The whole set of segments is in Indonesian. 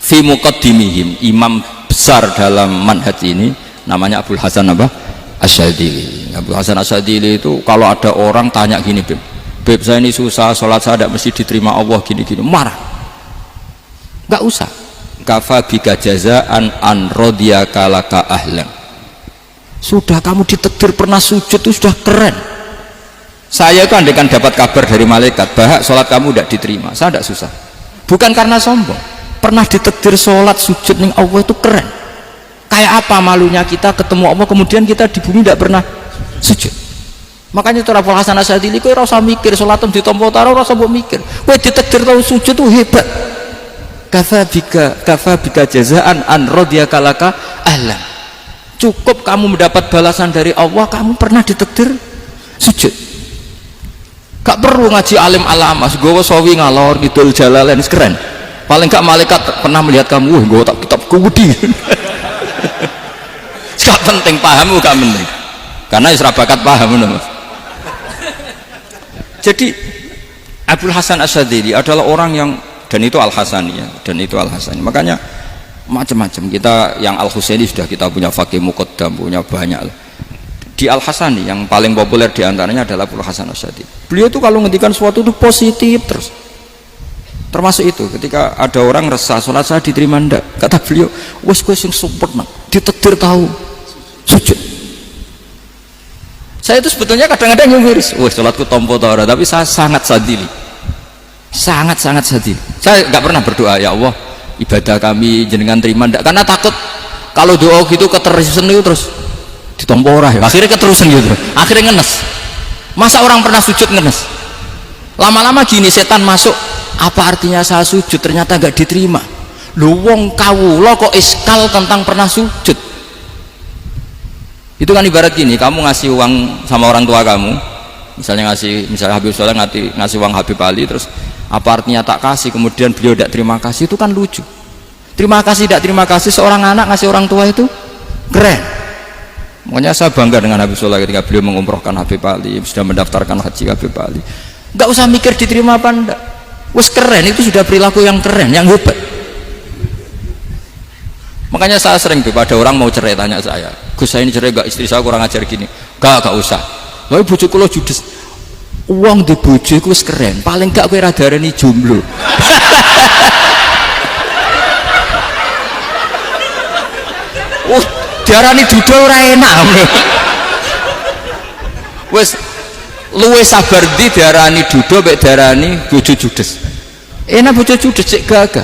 fi muqaddimihim, imam besar dalam manhaj ini namanya Abul Hasan apa? Asyadzili. Abul Hasan Asyadzili itu kalau ada orang tanya gini, Beb saya ini susah, sholat saya tidak mesti diterima Allah gini-gini, marah. Nggak usah. Kafa bika jazaan an radiyaka laka ahlan. Sudah kamu ditakdir pernah sujud itu sudah keren. Saya itu andaikan dapat kabar dari malaikat bahwa sholat kamu tidak diterima, saya tidak susah. Bukan karena sombong, pernah ditakdir sholat sujud ning Allah itu keren. Kayak apa malunya kita ketemu Allah kemudian kita di bumi tidak pernah sujud. Makanya itu Abul Hasan Asyadzili kowe ora usah mikir sholatem ditampa ora usah mbok mikir. Kowe ditakdir tau sujud itu hebat. Kafa bika jazaan an radiyaka laka ahlan. Cukup kamu mendapat balasan dari Allah, kamu pernah ditakdir sujud. Gak perlu ngaji alim alamas, gowo sawi ngalor ngidul jalalain keren. Paling gak malaikat pernah melihat kamu, gowo tak kitab kudi. Gak penting paham, gak penting. Karena isra bakat paham, Mas. Jadi Abul Hasan Asyadzili adalah orang yang, dan itu Al-Hasani ya, dan itu Al-Hasani. Makanya macam-macam kita yang Al-Husaini sudah kita punya Faqih Muqaddam, punya banyak lah. Di Al-Hasani yang paling populer diantaranya adalah Abul Hasan Asyadzili. Beliau itu kalau ngendikan sesuatu itu positif terus. Termasuk itu ketika ada orang resah sholat saya diterima ndak, kata beliau wes sing sempurna ditakdir tahu sujud. Saya itu sebetulnya kadang-kadang yang miris, wes sholatku tompo ta ora, tapi saya sangat sadili, sangat sadili. Saya nggak pernah berdoa ya Allah ibadah kami jenengan terima ndak, karena takut kalau doa gitu keterusan itu terus ditompo ora ya, akhirnya keterusan gitu, akhirnya ngenes. Masa orang pernah sujud ngenes, lama-lama gini setan masuk, apa artinya saya sujud ternyata gak diterima. Lu wong kawula kok iskal tentang pernah sujud. Itu kan ibarat gini, kamu ngasih uang sama orang tua kamu, misalnya Habib Soleh ngasih uang Habib Ali, terus apa artinya tak kasih, kemudian beliau tidak terima kasih, itu kan lucu. Terima kasih tidak terima kasih, seorang anak ngasih orang tua itu keren. Makanya saya bangga dengan Habib Soleh ketika beliau mengumrohkan Habib Ali, sudah mendaftarkan haji Habib Ali. Gak usah mikir diterima apa enggak, wes keren, itu sudah perilaku yang keren, yang hebat. Makanya saya sering pada orang mau cerai tanya saya, Gus saya ini cerai gak, istri saya kurang ajar gini. Gak usah, tapi bojoku lo judes, uang di bojoku keren, paling gak kowe ra darani jomblo. Diarani duda ora enak. Wes luwe sabar di diarani duda mek diarani bojo judes. Enak bojo judes sik gagah.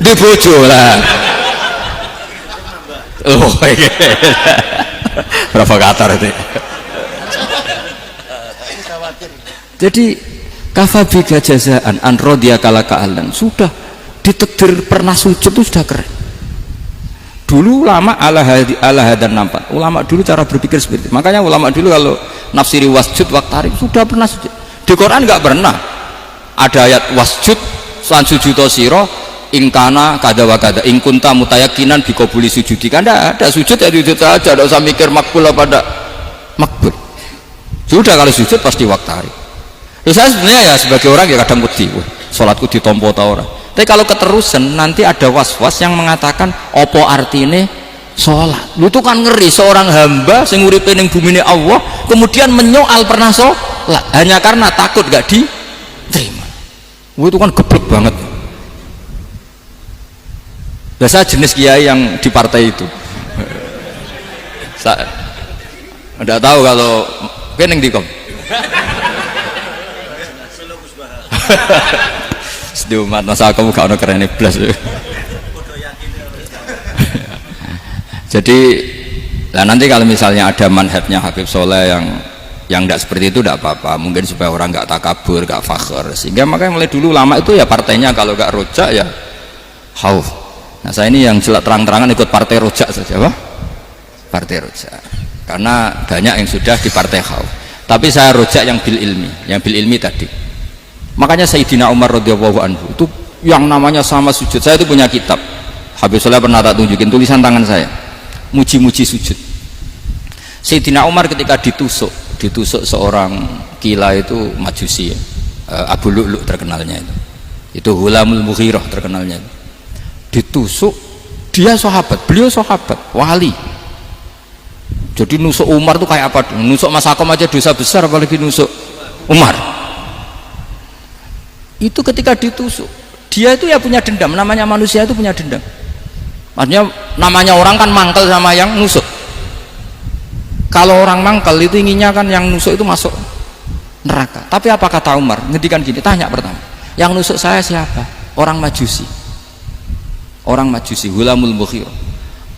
Di bojo lah. Oh iya. Provokator itu. Jadi kafabika jazaan an radiyaka laka ahlan, sudah ditakdir pernah sujud itu sudah keren. Dulu ulama ala hadan nampak. Ulama dulu cara berpikir seperti itu. Makanya ulama dulu kalau nafsiri wasjud waqtarib sudah pernah sujud. Di Quran nggak pernah ada ayat wasjud lan sujudo siro ingkana kada wa kada ingkunta mutayakinan bikobuli sujudi, kan ada sujud ya sujud aja, tidak usah mikir makbul apa tidak makbul. Sudah kalau sujud pasti waqtarib. Saya sebenarnya ya sebagai orang ya kadang wedi, sholatku ditompo ta ora. Tapi kalau keterusan nanti ada was-was yang mengatakan opo artine sholat. Lu tuh kan ngeri, seorang hamba sing uripe ning bumine Allah kemudian menyoal pernah sholat hanya karena takut gak diterima. Itu kan geblek banget. Saya jenis kiai yang di partai itu. Saya tidak tahu kalau keneng dikom. Sedih umat masa kamu gak ada keren iblis. Jadi lah nanti kalau misalnya ada manhajnya Habib Soleh yang tidak seperti itu tidak apa-apa, mungkin supaya orang nggak takabur, nggak fakhr, sehingga makanya mulai dulu lama itu ya partainya kalau nggak rojak ya hauf. Nah saya ini yang jelas terang-terangan ikut partai rojak saja, Pak. Partai rojak karena banyak yang sudah di partai hauf, tapi saya rojak yang bil ilmi tadi. Makanya Sayyidina Umar radhiyallahu anhu itu yang namanya sama sujud, saya itu punya kitab Habib Soleh pernah tak tunjukin tulisan tangan saya, muji-muji sujud. Sayyidina Umar ketika ditusuk seorang kila itu Majusi ya, Abu Lu'lu' terkenalnya itu Hulamul Mughirah terkenalnya itu. ditusuk, dia sahabat, beliau sahabat wali. Jadi nusuk Umar tuh kayak apa? Nusuk Mas Akom aja dosa besar, apalagi nusuk Umar. Itu ketika ditusuk, dia itu ya punya dendam. Namanya manusia itu punya dendam. Maksudnya namanya orang kan mangkel sama yang nusuk. Kalau orang mangkel itu inginnya kan yang nusuk itu masuk neraka. Tapi apa kata Umar? Ngendikan gini, tanya pertama, yang nusuk saya siapa? Orang Majusi. Orang Majusi, Hulamul Mughir.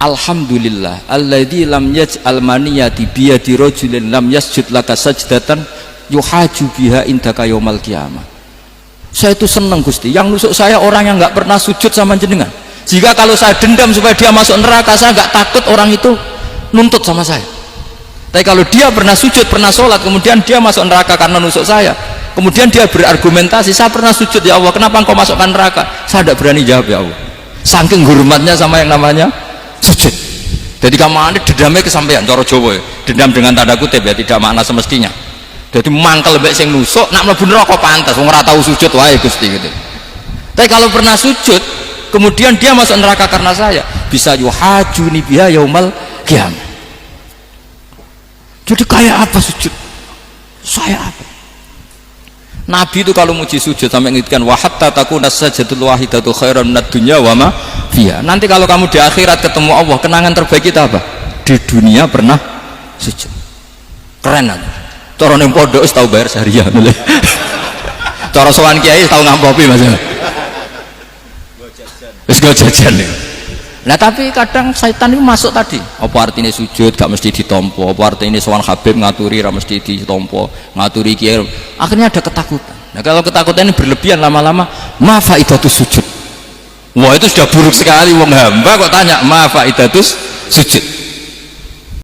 Alhamdulillah alladzi lam yaj'al maniyati biyadi rajulin lam yasjud laka sajdatan yuhaju biha indaka yaumal qiyamah. Saya itu senang Gusti, yang nusuk saya orang yang nggak pernah sujud sama jenengan. Jika kalau saya dendam supaya dia masuk neraka, saya nggak takut orang itu nuntut sama saya. Tapi kalau dia pernah sujud, pernah sholat, kemudian dia masuk neraka karena nusuk saya, kemudian dia berargumentasi, saya pernah sujud ya Allah, kenapa engkau masukkan neraka? Saya tidak berani jawab ya Allah, saking hormatnya sama yang namanya sujud. Jadi kamu dendamnya kesampaian cara Jawa ya, dendam dengan tanda kutip ya, tidak makna semestinya. Jadi mangkel mbek sing nusuk nak mlebu neraka pantas wong ora tau sujud wae Gusti gitu. Tapi kalau pernah sujud kemudian dia masuk neraka karena saya, bisa yuhajuni biha yaumal qiyamah. Jadi kayak apa sujud? Saya apa? Nabi itu kalau muji sujud sampai ngingetkan wa hatta takuna sajdatul wahidatu khairan minad dunya wa ma fiha. Nanti kalau kamu di akhirat ketemu Allah, kenangan terbaik kita apa? Di dunia pernah sujud. Keren kan? Cara ning pondok wis tau bayar syariah. Cara sowan kiai tau ngampopi Mas. Wis go jajan. Nah tapi kadang setan itu masuk tadi. Apa artinya sujud gak mesti ditompo, apa artinya sowan Habib ngaturi ra mesti ditompo, ngaturi kiai. Akhirnya ada ketakutan. Nah kalau ketakutan ini berlebihan lama-lama, ma faidatus sujud. Wah itu sudah buruk sekali, wong hamba kok tanya ma faidatus sujud.